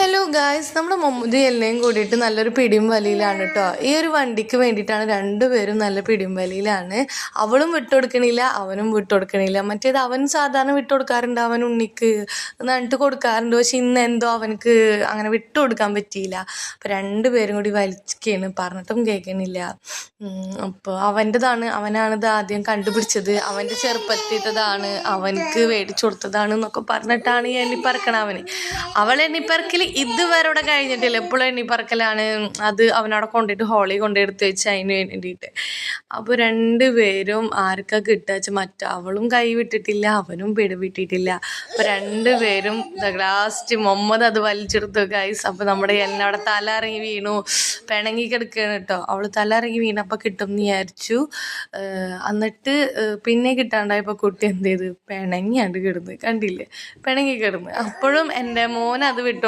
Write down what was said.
Hello guys, നമ്മുടെ മമ്മൂതി എല്ലാം കൂടിയിട്ട് നല്ലൊരു പിടിയും വലിയിലാണ് കേട്ടോ. ഈ ഒരു വണ്ടിക്ക് വേണ്ടിയിട്ടാണ് രണ്ടുപേരും നല്ല പിടിയും വലിയിലാണ്. അവളും വിട്ടുകൊടുക്കണില്ല, അവനും വിട്ടുകൊടുക്കണില്ല. മറ്റേത് അവൻ സാധാരണ വിട്ടുകൊടുക്കാറുണ്ട്, അവൻ ഉണ്ണിക്ക് എന്നിട്ട് കൊടുക്കാറുണ്ട്. പക്ഷെ ഇന്ന് എന്തോ അവനക്ക് അങ്ങനെ വിട്ടുകൊടുക്കാൻ പറ്റിയില്ല. അപ്പോൾ രണ്ടുപേരും കൂടി വലിക്കുകയാണ്, പറഞ്ഞിട്ടും കേൾക്കണില്ല. അപ്പോൾ അവനാണിത് ആദ്യം കണ്ടുപിടിച്ചത്, അവൻ്റെ ചെറുപ്പത്തിൻ്റെതാണ്, അവനക്ക് മേടിച്ചു കൊടുത്തതാണ് എന്നൊക്കെ പറഞ്ഞിട്ടാണ് ഈ എണ്ണിപ്പറക്കണ അവൾ എണ്ണിപ്പറക്കൽ ഇതുവരെ ഇവിടെ കഴിഞ്ഞിട്ടില്ല. എപ്പോഴും എണ്ണിപ്പറക്കലാണ്. അത് അവനവിടെ കൊണ്ടുപോയിട്ട് ഹോളി കൊണ്ടെടുത്ത് വെച്ച് അതിന് വേണ്ടിയിട്ട്. അപ്പോൾ രണ്ടുപേരും ആർക്കാ കിട്ടുക അവളും കൈ വിട്ടിട്ടില്ല, അവനും പിടിവിട്ടിട്ടില്ല. അപ്പോൾ രണ്ടുപേരും ലാസ്റ്റ് മുഹമ്മദ് അത് വലിച്ചെടുത്തു ഗൈസ്. അപ്പോൾ നമ്മുടെ എല്ലാം അവിടെ തല ഇറങ്ങി വീണു, പിണങ്ങി കിടക്കുകയാണ് കേട്ടോ. അവൾ തല ഇറങ്ങി വീണപ്പോൾ കിട്ടും എന്ന് വിചാരിച്ചു. എന്നിട്ട് പിന്നെ കിട്ടാണ്ടായപ്പോൾ കുട്ടി എന്ത് ചെയ്ത് പിണങ്ങിയാണ്ട് കിടന്ന്, കണ്ടില്ലേ, പിണങ്ങി കിടന്ന്. അപ്പോഴും എൻ്റെ മോൻ അത് വിട്ടു